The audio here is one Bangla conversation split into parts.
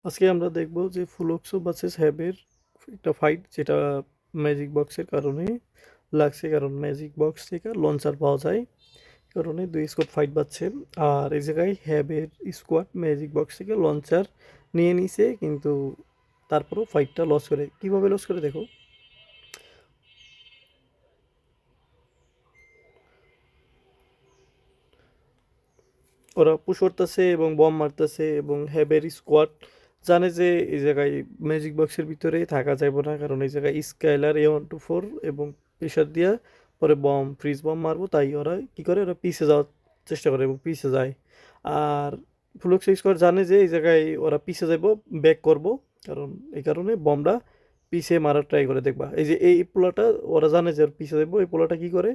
আজকে আমরা দেখব যে ফুলক্সো ভার্সেস হ্যাবের একটা ফাইট, যেটা ম্যাজিক বক্সের কারণে লাগছে, কারণ ম্যাজিক বক্স থেকে লঞ্চার পাওয়া যায়, কারণে দুই স্কোয়াড ফাইট পাচ্ছে। আর এই জায়গায় হ্যাবের স্কোয়াড ম্যাজিক বক্স থেকে লঞ্চার নিয়ে নিছে, কিন্তু তারপরও ফাইটটা লস করে। কিভাবে লস করে দেখো। ওরা পুশ করতেছে এবং বম মারতেছে, এবং হ্যাবের স্কোয়াড জানে যে এই জায়গায় ম্যাজিক বক্সের ভিতরে থাকা যাবে না, কারণ এই জায়গায় স্কাইলার A124 এবং প্রেশার দিয়া পরে বম ফ্রিজ বম মারবো, তাই ওরা কি করে, ওরা পিছে যাওয়ার চেষ্টা করে এবং পিছে যায়। আর ফুলক্স স্কোয়াড জানে যে এই জায়গায় ওরা পিছে যাবো, ব্যাক করব, কারণ এই কারণে বমটা পিছে মারার ট্রাই করে। দেখবা এই যে এই পোলাটা, ওরা জানে যে পিছে যাবো, এই পোলাটা কি করে,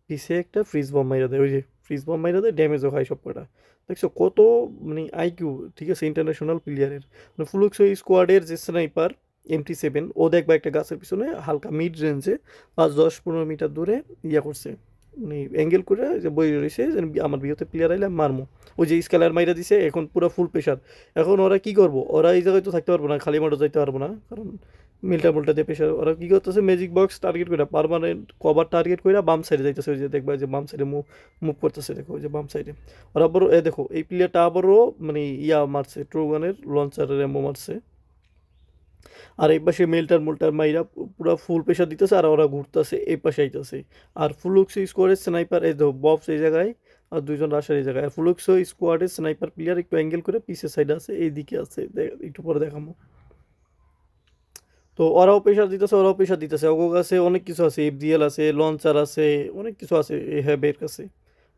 পিছে একটা ফ্রিজ বম মাইরা দেয়। ওই যে ফ্রিজ বম মাইরা দেয়, ড্যামেজও খায় সব কটা। দেখছো কত মানে আইকিউ, ঠিক আছে, ইন্টারন্যাশনাল প্লেয়ারের। মানে ফুলক্স স্কোয়াডের যে স্নাইপার MT7, ও দেখবা একটা গাছের পিছনে হালকা মিড রেঞ্জে 5-10-15 মিটার দূরে ইয়া করছে, মানে অ্যাঙ্গেল করে যে বই রয়েছে যে আমার বিয়েতে প্লেয়ার আইলে মারমো। ওই যে স্কেলার মাইরা দিছে, এখন পুরো ফুল প্রেশার। এখন ওরা কি করবো, ওরা এই জায়গায় তো থাকতে পারবো না, খালি মাঠও যাইতে পারবো না, কারণ মিল্টা মুল্টা দিয়ে প্রেশার। ওরা কি করতেছে, ম্যাজিক বক্স টার্গেট করে, পার্মানেন্ট কভার টার্গেট করে বাম সাইডে যাইতেছে। ওই যে দেখবা যে বাম সাইডে মুভ মুভ করতেছে, দেখো ওই যে বাম সাইডে। ওরা আবারও দেখো এই প্লেয়ারটা আবারও মানে ইয়া মারছে, ট্রুগানের লঞ্চারের এমও মারছে। আর এই পাশে মেলটার মোল্টার মাইরা পুরো ফুল প্রেশার দিতেছে, আর ওরা ঘুরতেছে এই পাশে আইতেছে। আর ফুলুক্স স্কোয়াডের স্নাইপার এই দেখো ববস এই জায়গায়, আর দুইজন রাশার এই জায়গায়। আর ফুলুক্স স্কোয়াডের স্নাইপার প্লেয়ার একটু অ্যাঙ্গেল করে পিছের সাইডে আছে, এই দিকে আছে, একটু পরে দেখাবো। তো ওরাও প্রেশার দিতেছে, ওরাও প্রেশার দিতেছে, ওগো কাছে অনেক কিছু আছে, FGL আছে, লঞ্চার আছে, অনেক কিছু আছে এই হ্যাবের কাছে।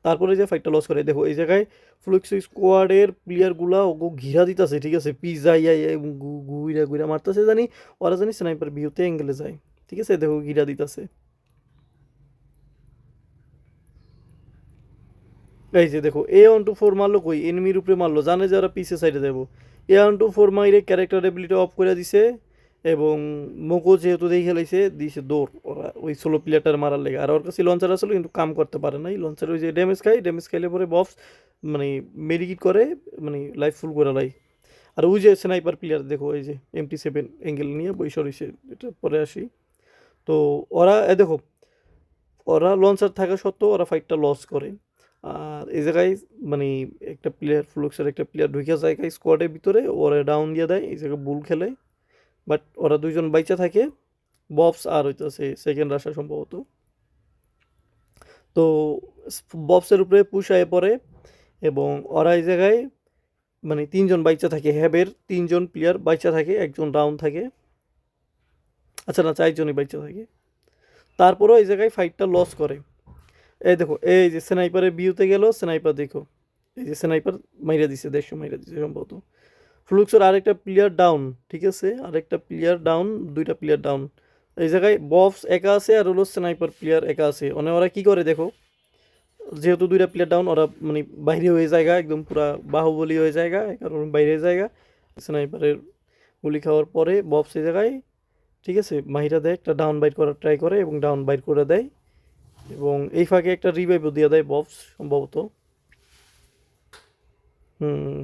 তারপরে যে ফাইটটা লস করে, দেখো এই জায়গায় ফ্লুক্স স্কোয়াডের প্লেয়ারগুলা ওগো ঘিরা দিতেছে, ঠিক আছে, পিজা ইয়া এবং গুইরা গুইরা মারতেছে, জানি ওরা জানি স্নাইপার ভিউতে অ্যাঙ্গেলে যায়, ঠিক আছে, দেখো ঘিরা দিতেছে। এই যে দেখো A124 মারলো, কই এনিমির উপরে মারলো, জানে যে ওরা পিছে সাইডে যাবো। A124 মাইরে ক্যারেক্টার এবিলিটি অফ করে দিছে, এবং মোকো যেহেতু দেখে খেলাইছে দিছে দৌড় ওরা ওই সোলো প্লেয়ারটার মারার লেগে। আর ওর কাছে লঞ্চার আসলে কিন্তু কাম করতে পারে নাই, লঞ্চার ওই যে ড্যামেজ খাই, ড্যামেজ খাইলে পরে বক্স মানে মেডিকিট করে, মানে লাইফ ফুল করে লাই। আর ওই যে স্নাইপার প্লেয়ার দেখো এই যে MT7 অ্যাঙ্গেল নিয়ে বৈশা রয়েছে, এটা পরে আসি। তো ওরা দেখো, ওরা লঞ্চার থাকা সত্ত্বেও ওরা ফাইটটা লস করে। আর এই জায়গায় মানে একটা প্লেয়ার ফ্লুক্সের একটা প্লেয়ার ঢুকে জায়গায় স্কোয়াডের ভিতরে ওরা ডাউন দিয়ে দেয়, এই জায়গায় বুল খেলে। বাট ওরা দুইজন বাইচা থাকে, ববস আর হইতেছে সেকেন্ড রাশা সম্ভবত। তো ববসের উপরে পুশ আয়ে পড়ে, এবং ওরা এই জায়গায় মানে তিনজন বাইচা থাকে, হ্যাবের তিনজন প্লেয়ার বাইচা থাকে, একজন ডাউন থাকে। আচ্ছা না, চারজনই বাইচা থাকে। তারপরেও এই জায়গায় ফাইটটা লস করে। এই দেখো এই যে স্নাইপারের বিউতে গেল, স্নাইপার দেখো এই যে স্নাইপার মাইরা দিছে, 150 মাইরা দিছে সম্ভবত। ফ্লুক্সের আরেকটা প্লেয়ার ডাউন, ঠিক আছে, আরেকটা প্লেয়ার ডাউন, দুইটা প্লেয়ার ডাউন। এই জায়গায় বক্স একা আছে, আর হলো স্নাইপার প্লেয়ার একা আছে। মানে ওরা কি করে দেখো, যেহেতু দুইটা প্লেয়ার ডাউন, ওরা মানে বাইরে হয়ে জায়গা, একদম পুরা বাহুবলী হয়ে জায়গা, কারণ বাইরে জায়গা। স্নাইপারের গুলি খাওয়ার পরে বক্স এই জায়গায়, ঠিক আছে, মাহিরা দেয় একটা ডাউন বাইট করার ট্রাই করে, এবং ডাউন বাইট করে দেয়। এবং এই ফাঁকে একটা রিভাইভও দিয়ে দেয় ববস সম্ভবত। হুম,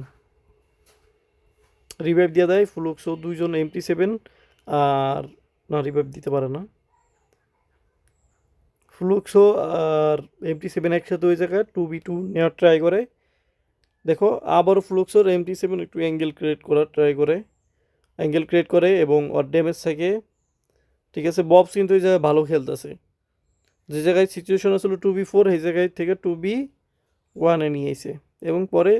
রিভাইভ দিয়ে দেয় ফুলুক্সও, দুইজন MT7। আর না, রিভাইভ দিতে পারে না ফ্লুক্সো, আর MT7 একসাথে ওই জায়গায় 2v2 নেওয়ার ট্রাই করে। দেখো আবারও ফ্লুক্সোর MT7 একটু অ্যাঙ্গেল ক্রিয়েট করার ট্রাই করে, অ্যাঙ্গেল ক্রিয়েট করে এবং ওর ড্যামেজ থাকে, ঠিক আছে। ববস কিন্তু ওই জায়গায় ভালো খেলতেছে, যে জায়গায় সিচুয়েশন আসলে 2v4, সেই জায়গায় থেকে 2v1-এ নিয়ে এসে, এবং পরে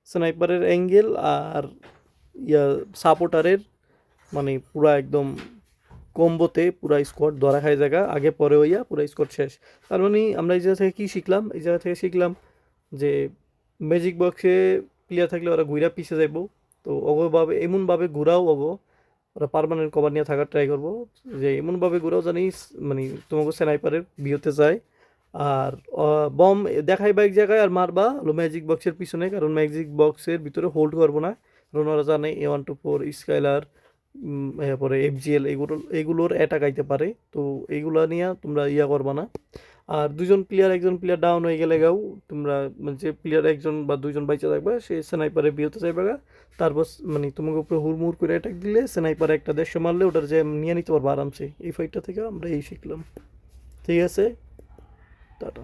স্নাইপারের অ্যাঙ্গেল আর ইয়া সাপোর্টারের মানে পুরা একদম কম্বোতে পুরা স্কোয়াড ধরা খায় জায়গা, আগে পরে হইয়া পুরা স্কোয়াড শেষ। তার মানে আমরা এই জায়গা থেকে কী শিখলাম, এই জায়গা থেকে শিখলাম যে ম্যাজিক বক্সে প্লেয়ার থাকলে ওরা ঘুরা পিছে যাইব। তো অগভাবে এমনভাবে ঘুরাও ওরা পার্মানেন্ট কভার নিয়ে থাকার ট্রাই করবো, যে এমনভাবে ঘুরাও জানি মানে তোমাকে স্নাইপারের বিয়েতে যায়। আর বম দেখাই বা এক জায়গায়, আর মারবা হলো ম্যাজিক বক্সের পিছনে, কারণ ম্যাজিক বক্সের ভিতরে হোল্ড করবো না, কারণ ওরা জানে A124 স্কাইলার এরপরে এফজিএল এগুলোর অ্যাটাক আইতে পারে। তো এইগুলা নিয়ে তোমরা ইয়া করবা না। আর একজন প্লেয়ার ডাউন হয়ে গেলে গাও তোমরা মানে যে প্লেয়ার একজন বা দুইজন বাইচা থাকবে সে স্নাইপারে বিয়েতে যাইবে গা। তারপর মানে তোমাকে উপরে হুড়মুড় করে অ্যাটাক দিলে স্নাইপারে একটা 150 মারলে ওটার যে নিয়ে নিতে পারবো আরামসে। এই ফাইটটা থেকে আমরা এই শিখলাম। ঠিক আছে, টাটা।